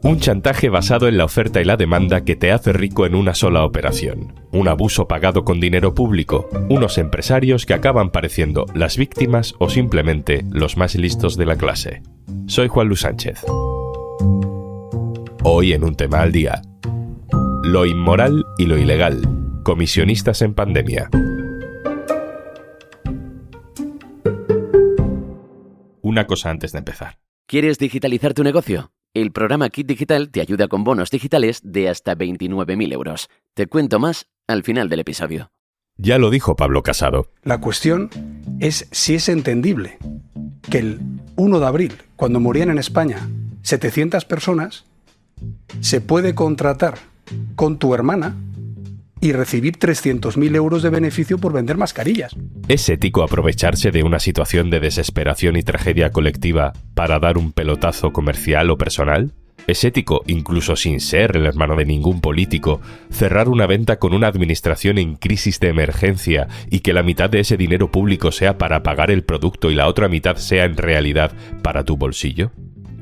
Un chantaje basado en la oferta y la demanda que te hace rico en una sola operación. Un abuso pagado con dinero público. Unos empresarios que acaban pareciendo las víctimas o simplemente los más listos de la clase. Soy Juan Luis Sánchez. Hoy en Un Tema al Día. Lo inmoral y lo ilegal. Comisionistas en pandemia. Una cosa antes de empezar. ¿Quieres digitalizar tu negocio? El programa Kit Digital te ayuda con bonos digitales de hasta 29.000 euros. Te cuento más al final del episodio. Ya lo dijo Pablo Casado. La cuestión es si es entendible que el 1 de abril, cuando morían en España 700 personas, se puede contratar con tu hermana y recibir 300.000 euros de beneficio por vender mascarillas. ¿Es ético aprovecharse de una situación de desesperación y tragedia colectiva para dar un pelotazo comercial o personal? ¿Es ético, incluso sin ser el hermano de ningún político, cerrar una venta con una administración en crisis de emergencia y que la mitad de ese dinero público sea para pagar el producto y la otra mitad sea en realidad para tu bolsillo?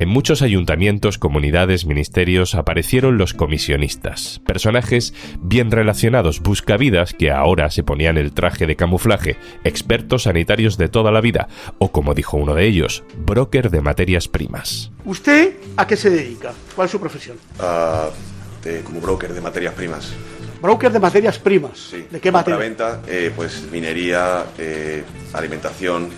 En muchos ayuntamientos, comunidades, ministerios aparecieron los comisionistas, personajes bien relacionados, buscavidas que ahora se ponían el traje de camuflaje, expertos sanitarios de toda la vida, o como dijo uno de ellos, broker de materias primas. ¿Usted a qué se dedica? ¿Cuál es su profesión? Como broker de materias primas. Broker de materias primas. Sí. ¿De qué materia? Venta, pues minería, alimentación,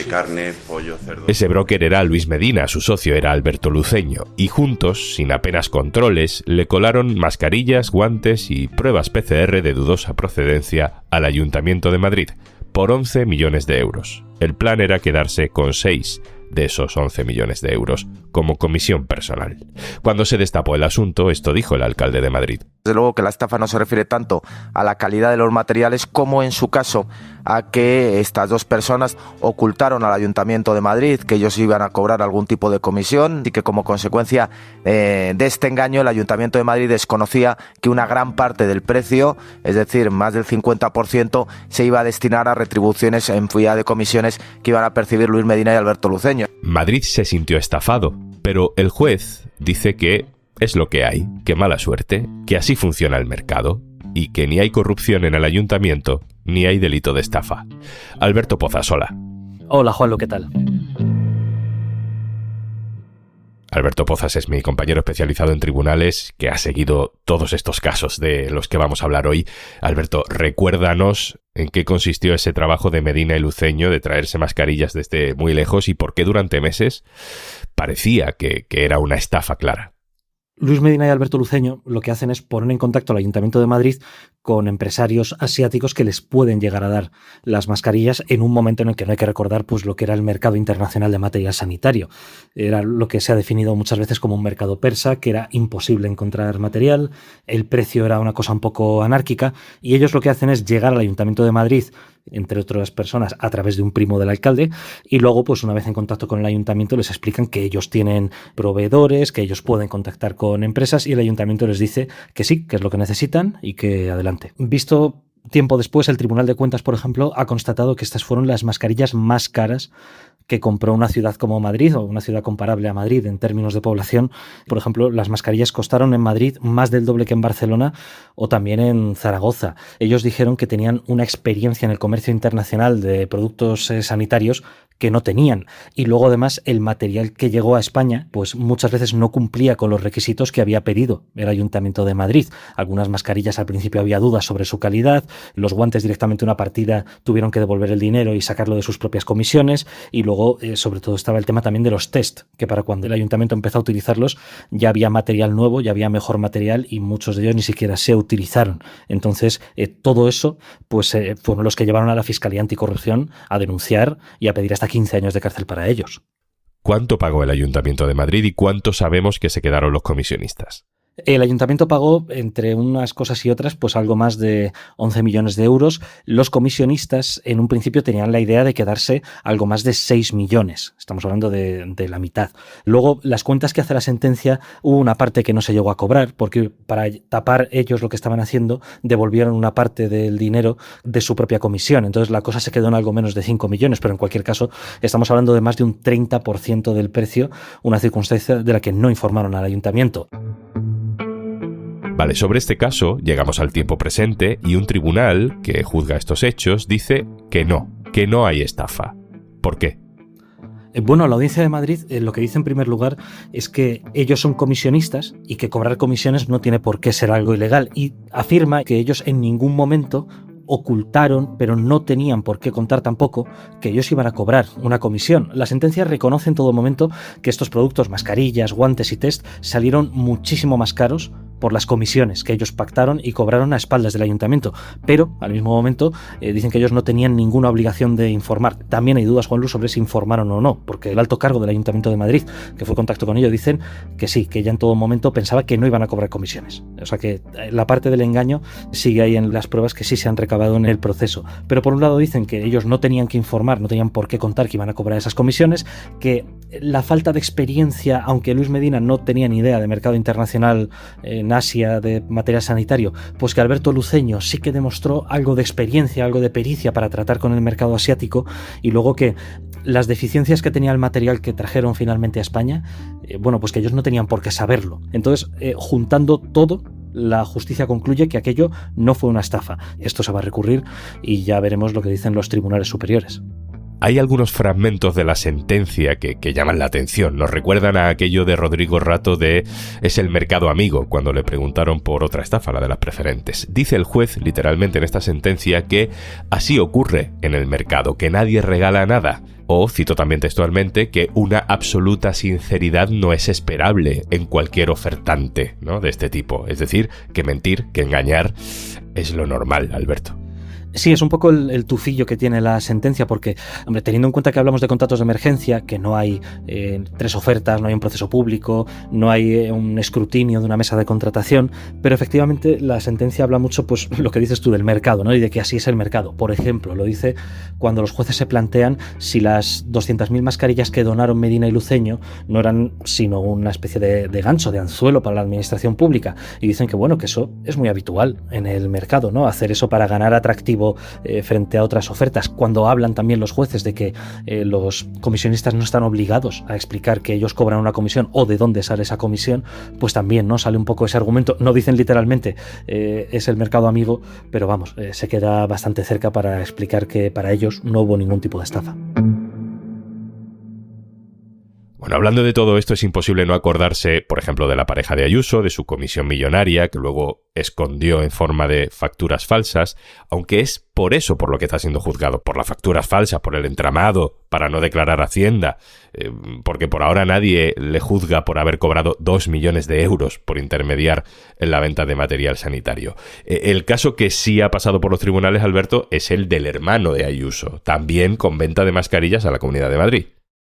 carne, pollo, cerdo. Ese broker era Luis Medina, su socio era Alberto Luceño, y juntos, sin apenas controles, le colaron mascarillas, guantes y pruebas PCR de dudosa procedencia al Ayuntamiento de Madrid, por 11 millones de euros. El plan era quedarse con 6 de esos 11 millones de euros como comisión personal. Cuando se destapó el asunto, esto dijo el alcalde de Madrid. Desde luego que la estafa no se refiere tanto a la calidad de los materiales como en su caso a que estas dos personas ocultaron al Ayuntamiento de Madrid que ellos iban a cobrar algún tipo de comisión y que como consecuencia de este engaño el Ayuntamiento de Madrid desconocía que una gran parte del precio, es decir, más del 50%, se iba a destinar a retribuciones en forma de comisiones que iban a percibir Luis Medina y Alberto Luceño. Madrid se sintió estafado, pero el juez dice que es lo que hay, que mala suerte, que así funciona el mercado y que ni hay corrupción en el ayuntamiento ni hay delito de estafa. Alberto Pozas, hola. Hola, Juanlo, ¿qué tal? Alberto Pozas es mi compañero especializado en tribunales que ha seguido todos estos casos de los que vamos a hablar hoy. Alberto, recuérdanos en qué consistió ese trabajo de Medina y Luceño de traerse mascarillas desde muy lejos y por qué durante meses parecía que era una estafa clara. Luis Medina y Alberto Luceño lo que hacen es poner en contacto al Ayuntamiento de Madrid con empresarios asiáticos que les pueden llegar a dar las mascarillas en un momento en el que no hay que recordar pues lo que era el mercado internacional de material sanitario. Era lo que se ha definido muchas veces como un mercado persa, que era imposible encontrar material, el precio era una cosa un poco anárquica y ellos lo que hacen es llegar al Ayuntamiento de Madrid, entre otras personas, a través de un primo del alcalde, y luego, pues una vez en contacto con el ayuntamiento, les explican que ellos tienen proveedores, que ellos pueden contactar con empresas, y el ayuntamiento les dice que sí, que es lo que necesitan y que adelante. Visto tiempo después, el Tribunal de Cuentas, por ejemplo, ha constatado que estas fueron las mascarillas más caras que compró una ciudad como Madrid, o una ciudad comparable a Madrid en términos de población. Por ejemplo, las mascarillas costaron en Madrid más del doble que en Barcelona o también en Zaragoza. Ellos dijeron que tenían una experiencia en el comercio internacional de productos sanitarios que no tenían. Y luego, además, el material que llegó a España, pues muchas veces no cumplía con los requisitos que había pedido el Ayuntamiento de Madrid. Algunas mascarillas al principio había dudas sobre su calidad, los guantes directamente una partida tuvieron que devolver el dinero y sacarlo de sus propias comisiones, y luego, sobre todo, estaba el tema también de los test, que para cuando el Ayuntamiento empezó a utilizarlos ya había material nuevo, ya había mejor material y muchos de ellos ni siquiera se utilizaron. Entonces, todo eso pues fueron los que llevaron a la Fiscalía Anticorrupción a denunciar y a pedir hasta 15 años de cárcel para ellos. ¿Cuánto pagó el Ayuntamiento de Madrid y cuánto sabemos que se quedaron los comisionistas? El ayuntamiento pagó, entre unas cosas y otras, pues algo más de 11 millones de euros. Los comisionistas en un principio tenían la idea de quedarse algo más de 6 millones. Estamos hablando de la mitad. Luego, las cuentas que hace la sentencia, hubo una parte que no se llegó a cobrar, porque para tapar ellos lo que estaban haciendo, devolvieron una parte del dinero de su propia comisión. Entonces la cosa se quedó en algo menos de 5 millones, pero en cualquier caso estamos hablando de más de un 30% del precio, una circunstancia de la que no informaron al ayuntamiento. Vale, sobre este caso llegamos al tiempo presente y un tribunal que juzga estos hechos dice que no hay estafa. ¿Por qué? Bueno, la Audiencia de Madrid lo que dice en primer lugar es que ellos son comisionistas y que cobrar comisiones no tiene por qué ser algo ilegal, y afirma que ellos en ningún momento ocultaron, pero no tenían por qué contar tampoco, que ellos iban a cobrar una comisión. La sentencia reconoce en todo momento que estos productos, mascarillas, guantes y test, salieron muchísimo más caros por las comisiones que ellos pactaron y cobraron a espaldas del ayuntamiento, pero al mismo momento dicen que ellos no tenían ninguna obligación de informar. También hay dudas, Juanlu, sobre si informaron o no, porque el alto cargo del Ayuntamiento de Madrid, que fue en contacto con ellos, dicen que sí, que ella en todo momento pensaba que no iban a cobrar comisiones. O sea que la parte del engaño sigue ahí en las pruebas que sí se han recabado en el proceso. Pero por un lado dicen que ellos no tenían que informar, no tenían por qué contar que iban a cobrar esas comisiones, que la falta de experiencia, aunque Luis Medina no tenía ni idea de mercado internacional en Asia de material sanitario, pues que Alberto Luceño sí que demostró algo de experiencia, algo de pericia para tratar con el mercado asiático, y luego que las deficiencias que tenía el material que trajeron finalmente a España, bueno, pues que ellos no tenían por qué saberlo. Entonces, juntando todo, la justicia concluye que aquello no fue una estafa. Esto se va a recurrir y ya veremos lo que dicen los tribunales superiores. Hay algunos fragmentos de la sentencia que llaman la atención. Nos recuerdan a aquello de Rodrigo Rato de "es el mercado amigo", cuando le preguntaron por otra estafa, la de las preferentes. Dice el juez, literalmente en esta sentencia, que así ocurre en el mercado, que nadie regala nada. O, cito también textualmente, que una absoluta sinceridad no es esperable en cualquier ofertante, ¿no?, de este tipo. Es decir, que mentir, que engañar es lo normal, Alberto. Sí, es un poco el tufillo que tiene la sentencia, porque, hombre, teniendo en cuenta que hablamos de contratos de emergencia, que no hay 3 ofertas, no hay un proceso público, no hay un escrutinio de una mesa de contratación, pero efectivamente la sentencia habla mucho, pues lo que dices tú, del mercado, ¿no?, y de que así es el mercado. Por ejemplo, lo dice cuando los jueces se plantean si las 200.000 mascarillas que donaron Medina y Luceño no eran sino una especie de gancho, de anzuelo para la administración pública, y dicen que, bueno, que eso es muy habitual en el mercado, ¿no?, hacer eso para ganar atractivo frente a otras ofertas. Cuando hablan también los jueces de que los comisionistas no están obligados a explicar que ellos cobran una comisión o de dónde sale esa comisión, pues también, ¿no?, sale un poco ese argumento. No dicen literalmente es el mercado amigo, pero vamos, se queda bastante cerca para explicar que para ellos no hubo ningún tipo de estafa. Bueno, hablando de todo esto, es imposible no acordarse, por ejemplo, de la pareja de Ayuso, de su comisión millonaria, que luego escondió en forma de facturas falsas, aunque es por eso por lo que está siendo juzgado, por las facturas falsas, por el entramado, para no declarar Hacienda, porque por ahora nadie le juzga por haber cobrado 2 millones de euros por intermediar en la venta de material sanitario. El caso que sí ha pasado por los tribunales, Alberto, es el del hermano de Ayuso, también con venta de mascarillas a la Comunidad de Madrid.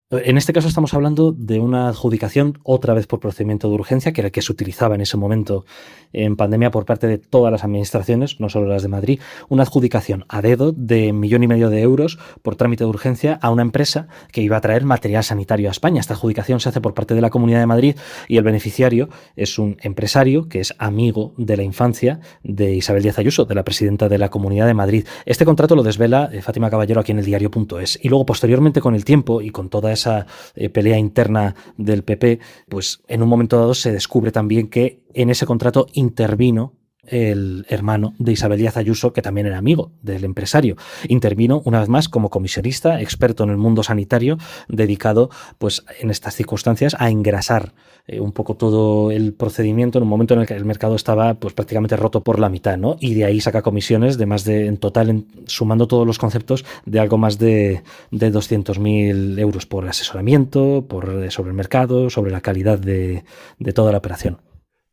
En este caso estamos hablando de una adjudicación, otra vez por procedimiento de urgencia, que era el que se utilizaba en ese momento en pandemia por parte de todas las administraciones, no solo las de Madrid, una adjudicación a dedo de 1,5 millones de euros por trámite de urgencia a una empresa que iba a traer material sanitario a España. Esta adjudicación se hace por parte de la Comunidad de Madrid y el beneficiario es un empresario que es amigo de la infancia de Isabel Díaz Ayuso, de la presidenta de la Comunidad de Madrid. Este contrato lo desvela Fátima Caballero aquí en eldiario.es, y luego posteriormente, con el tiempo y con toda esa pelea interna del PP, pues en un momento dado se descubre también que en ese contrato intervino el hermano de Isabel Díaz Ayuso, que también era amigo del empresario. Intervino una vez más como comisionista, experto en el mundo sanitario, dedicado, pues en estas circunstancias, a engrasar un poco todo el procedimiento en un momento en el que el mercado estaba pues prácticamente roto por la mitad, ¿no? Y de ahí saca comisiones de más de, en total, sumando todos los conceptos, de algo más de 200.000 euros por asesoramiento, sobre el mercado, sobre la calidad de toda la operación.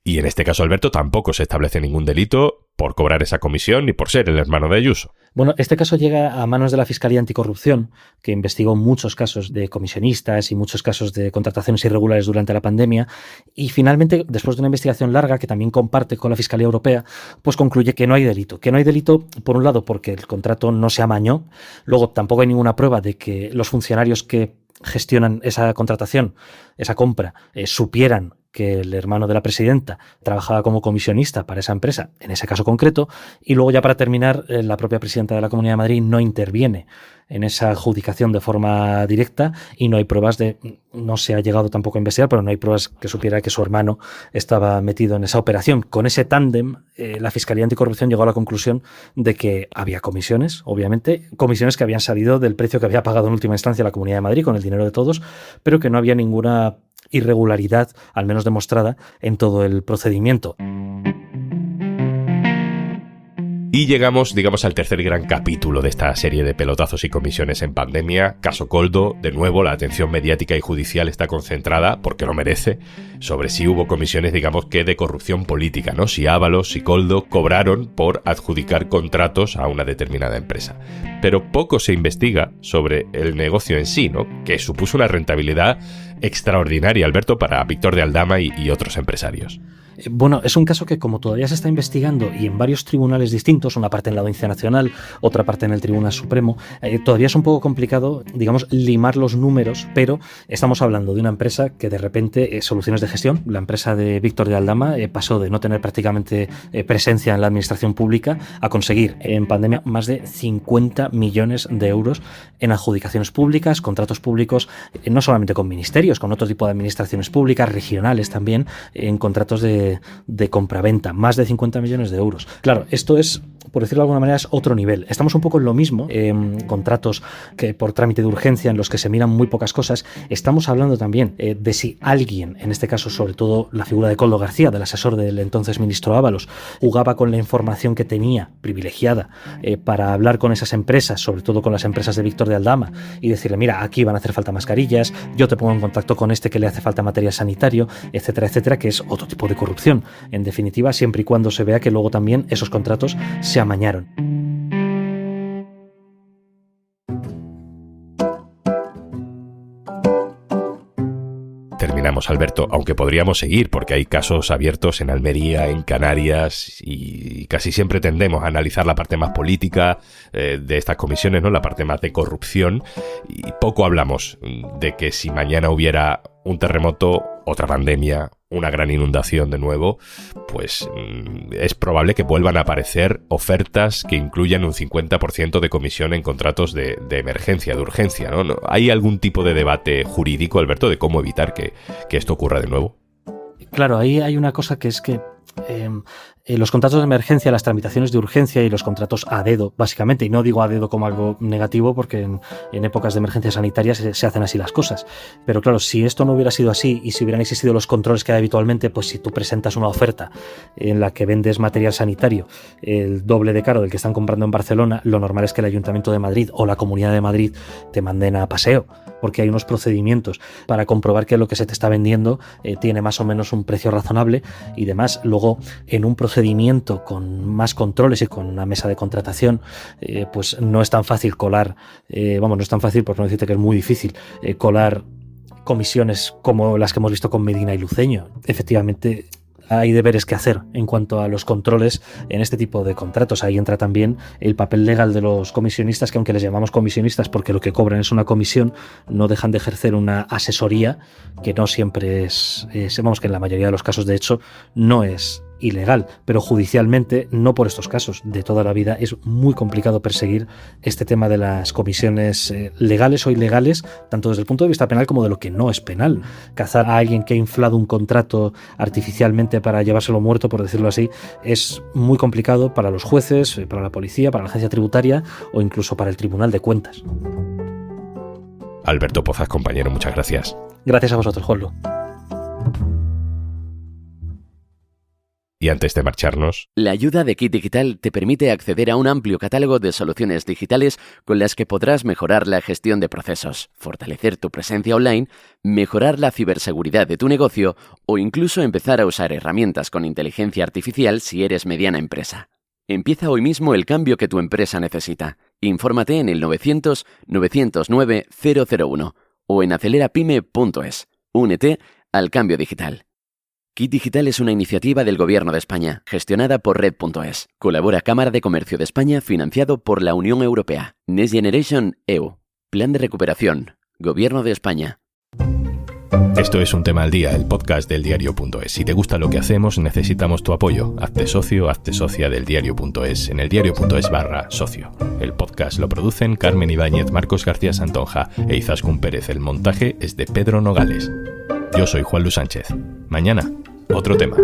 Y en este caso, Alberto, tampoco se establece ningún delito por cobrar esa comisión ni por ser el hermano de Ayuso. Bueno, este caso llega a manos de la Fiscalía Anticorrupción, que investigó muchos casos de comisionistas y muchos casos de contrataciones irregulares durante la pandemia, y finalmente, después de una investigación larga que también comparte con la Fiscalía Europea, pues concluye que no hay delito. Que no hay delito, por un lado, porque el contrato no se amañó, luego tampoco hay ninguna prueba de que los funcionarios que gestionan esa contratación, esa compra, supieran que el hermano de la presidenta trabajaba como comisionista para esa empresa, en ese caso concreto, y luego ya para terminar, la propia presidenta de la Comunidad de Madrid no interviene en esa adjudicación de forma directa y no hay pruebas no se ha llegado tampoco a investigar, pero no hay pruebas que supiera que su hermano estaba metido en esa operación. Con ese tándem, la Fiscalía Anticorrupción llegó a la conclusión de que había comisiones, obviamente, comisiones que habían salido del precio que había pagado en última instancia la Comunidad de Madrid con el dinero de todos, pero que no había ninguna irregularidad, al menos demostrada, en todo el procedimiento. Y llegamos, digamos, al tercer gran capítulo de esta serie de pelotazos y comisiones en pandemia. Caso Koldo, de nuevo, la atención mediática y judicial está concentrada, porque lo merece, sobre si hubo comisiones, digamos, que de corrupción política, ¿no? Si Ábalos y Koldo cobraron por adjudicar contratos a una determinada empresa. Pero poco se investiga sobre el negocio en sí, ¿no? Que supuso una rentabilidad extraordinaria, Alberto, para Víctor de Aldama y otros empresarios. Bueno, es un caso que, como todavía se está investigando y en varios tribunales distintos, una parte en la Audiencia Nacional, otra parte en el Tribunal Supremo, todavía es un poco complicado, digamos, limar los números, pero estamos hablando de una empresa que de repente, Soluciones de Gestión, la empresa de Víctor de Aldama, pasó de no tener prácticamente presencia en la administración pública a conseguir en pandemia más de 50 millones de euros en adjudicaciones públicas, contratos públicos, no solamente con ministerios, con otro tipo de administraciones públicas, regionales también, en contratos de compraventa, más de 50 millones de euros. Claro, esto es, por decirlo de alguna manera, es otro nivel. Estamos un poco en lo mismo, contratos que por trámite de urgencia en los que se miran muy pocas cosas. Estamos hablando también de si alguien, en este caso sobre todo la figura de Koldo García, del asesor del entonces ministro Ábalos, jugaba con la información que tenía privilegiada para hablar con esas empresas, sobre todo con las empresas de Víctor de Aldama, y decirle, mira, aquí van a hacer falta mascarillas, yo te pongo en contacto con este que le hace falta material sanitario, etcétera, etcétera, que es otro tipo de corrupción. En definitiva, siempre y cuando se vea que luego también esos contratos se amañaron. Terminamos, Alberto, aunque podríamos seguir porque hay casos abiertos en Almería, en Canarias, y casi siempre tendemos a analizar la parte más política de estas comisiones, ¿no? La parte más de corrupción, y poco hablamos de que si mañana hubiera un terremoto, otra pandemia, una gran inundación de nuevo, pues es probable que vuelvan a aparecer ofertas que incluyan un 50% de comisión en contratos de emergencia, de urgencia, ¿no? ¿Hay algún tipo de debate jurídico, Alberto, de cómo evitar que esto ocurra de nuevo? Claro, ahí hay una cosa que es que los contratos de emergencia, las tramitaciones de urgencia y los contratos a dedo, básicamente, y no digo a dedo como algo negativo porque en épocas de emergencia sanitaria se hacen así las cosas, pero claro, si esto no hubiera sido así y si hubieran existido los controles que hay habitualmente, pues si tú presentas una oferta en la que vendes material sanitario el doble de caro del que están comprando en Barcelona, lo normal es que el Ayuntamiento de Madrid o la Comunidad de Madrid te manden a paseo, porque hay unos procedimientos para comprobar que lo que se te está vendiendo tiene más o menos un precio razonable y demás. Luego, en un procedimiento con más controles y con una mesa de contratación, pues no es tan fácil colar, no es tan fácil, por no decirte que es muy difícil, colar comisiones como las que hemos visto con Medina y Luceño. Efectivamente, hay deberes que hacer en cuanto a los controles en este tipo de contratos. Ahí entra también el papel legal de los comisionistas, que aunque les llamamos comisionistas porque lo que cobran es una comisión, no dejan de ejercer una asesoría que no siempre que en la mayoría de los casos de hecho no es ilegal, pero judicialmente, no por estos casos, de toda la vida, es muy complicado perseguir este tema de las comisiones legales o ilegales, tanto desde el punto de vista penal como de lo que no es penal. Cazar a alguien que ha inflado un contrato artificialmente para llevárselo muerto, por decirlo así, es muy complicado para los jueces, para la policía, para la agencia tributaria o incluso para el Tribunal de Cuentas. Alberto Pozas, compañero, muchas gracias. Gracias a vosotros, Juanlo. Y antes de marcharnos, la ayuda de Kit Digital te permite acceder a un amplio catálogo de soluciones digitales con las que podrás mejorar la gestión de procesos, fortalecer tu presencia online, mejorar la ciberseguridad de tu negocio o incluso empezar a usar herramientas con inteligencia artificial si eres mediana empresa. Empieza hoy mismo el cambio que tu empresa necesita. Infórmate en el 900-909-001 o en acelerapyme.es. Únete al cambio digital. Kit Digital es una iniciativa del Gobierno de España, gestionada por Red.es. Colabora Cámara de Comercio de España, financiado por la Unión Europea. Next Generation EU. Plan de recuperación. Gobierno de España. esto es Un Tema al Día, el podcast del diario.es. Si te gusta lo que hacemos, necesitamos tu apoyo. Hazte socio, hazte socia del diario.es en el diario.es/socio. El podcast lo producen Carmen Ibáñez, Marcos García Santonja e Izaskun Pérez. El montaje es de Pedro Nogales. Yo soy Juan Luis Sánchez. Mañana, otro tema.